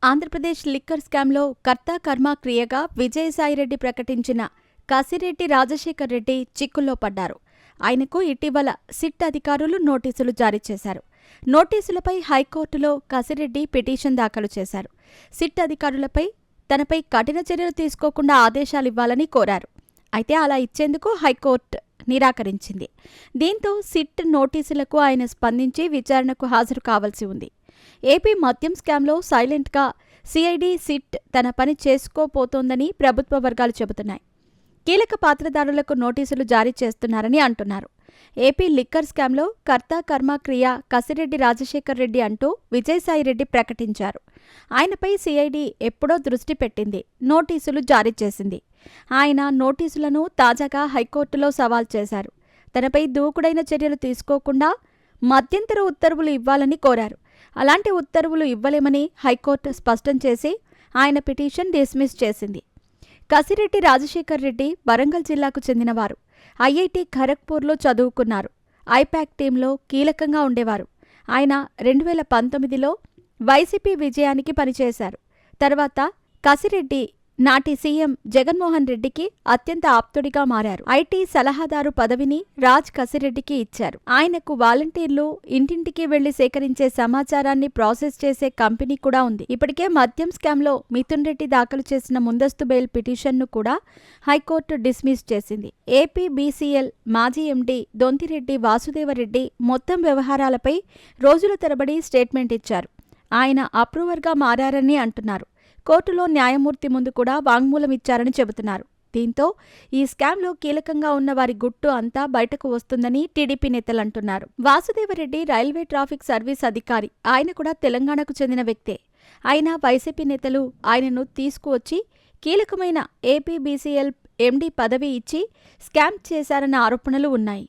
Andhra Pradesh liquor స్కామ్లో కర్తా కర్మ క్రియగా విజయసాయిరెడ్డి ప్రకటించిన కసిరెడ్డి రాజశేఖర్ రెడ్డి చిక్కుల్లో పడ్డారు. ఆయనకు ఇటీవల సిట్ అధికారులు నోటీసులు జారీ చేశారు. నోటీసులపై హైకోర్టులో కసిరెడ్డి పిటిషన్ దాఖలు చేశారు. సిట్ అధికారులపై తనపై కఠిన చర్యలు తీసుకోకుండా ఆదేశాలివ్వాలని కోరారు. అయితే అలా ఇచ్చేందుకు హైకోర్టు నిరాకరించింది. దీంతో సిట్ నోటీసులకు ఆయన స్పందించి విచారణకు హాజరు కావాల్సి ఉంది. ఏపీ మద్యం స్కామ్లో సైలెంట్గా సిఐడి సిట్ తన పని చేసుకోపోతోందని ప్రభుత్వ వర్గాలు చెబుతున్నాయి. కీలక పాత్రధారులకు నోటీసులు జారీ చేస్తున్నారని అంటున్నారు. ఏపీ లిక్కర్ స్కామ్లో కర్తా కర్మ క్రియ కసిరెడ్డి రాజశేఖర్ రెడ్డి అంటూ విజయసాయిరెడ్డి ప్రకటించారు. ఆయనపై సిఐడి ఎప్పుడో దృష్టి పెట్టింది, నోటీసులు జారీ చేసింది. ఆయన నోటీసులను తాజాగా హైకోర్టులో సవాల్ చేశారు. తనపై దూకుడైన చర్యలు తీసుకోకుండా మధ్యంతర ఉత్తర్వులు ఇవ్వాలని కోరారు. అలాంటి ఉత్తర్వులు ఇవ్వలేమని హైకోర్టు స్పష్టం చేసి ఆయన పిటిషన్ డిస్మిస్ చేసింది. కసిరెడ్డి రాజశేఖర్ రెడ్డి వరంగల్ జిల్లాకు చెందినవారు. ఐఐటి ఖరగ్పూర్లో చదువుకున్నారు. ఐపాక్ టీంలో కీలకంగా ఉండేవారు. ఆయన 2019లో వైసీపీ విజయానికి పనిచేశారు. తర్వాత కసిరెడ్డి నాటి సీఎం జగన్మోహన్ రెడ్డికి అత్యంత ఆప్తుడిగా మారారు. ఐటీ సలహాదారు పదవిని రాజ్ కసిరెడ్డికి ఇచ్చారు. ఆయనకు వాలంటీర్లు ఇంటింటికి వెళ్లి సేకరించే సమాచారాన్ని ప్రాసెస్ చేసే కంపెనీ కూడా ఉంది. ఇప్పటికే మద్యం స్కామ్లో మిథున్ రెడ్డి దాఖలు చేసిన ముందస్తు బెయిల్ పిటిషన్ను కూడా హైకోర్టు డిస్మిస్ చేసింది. ఏపీ బీసీఎల్ మాజీ ఎండీ దొంతిరెడ్డి వాసుదేవరెడ్డి మొత్తం వ్యవహారాలపై రోజుల తరబడి స్టేట్మెంట్ ఇచ్చారు. ఆయన అప్రూవర్గా మారారని అంటున్నారు. కోర్టులో న్యాయమూర్తి ముందు కూడా వాంగ్మూలం ఇచ్చారని చెబుతున్నారు. దీంతో ఈ స్కామ్లో కీలకంగా ఉన్న వారి గుట్టు అంతా బయటకు వస్తుందని టీడీపీ నేతలు అంటున్నారు. వాసుదేవరెడ్డి రైల్వే ట్రాఫిక్ సర్వీస్ అధికారి. ఆయన కూడా తెలంగాణకు చెందిన వ్యక్తే. అయినా వైసీపీ నేతలు ఆయనను తీసుకువచ్చి కీలకమైన ఏపీ బీసీఎల్ ఎండీ పదవి ఇచ్చి స్కామ్ చేశారన్న ఆరోపణలు ఉన్నాయి.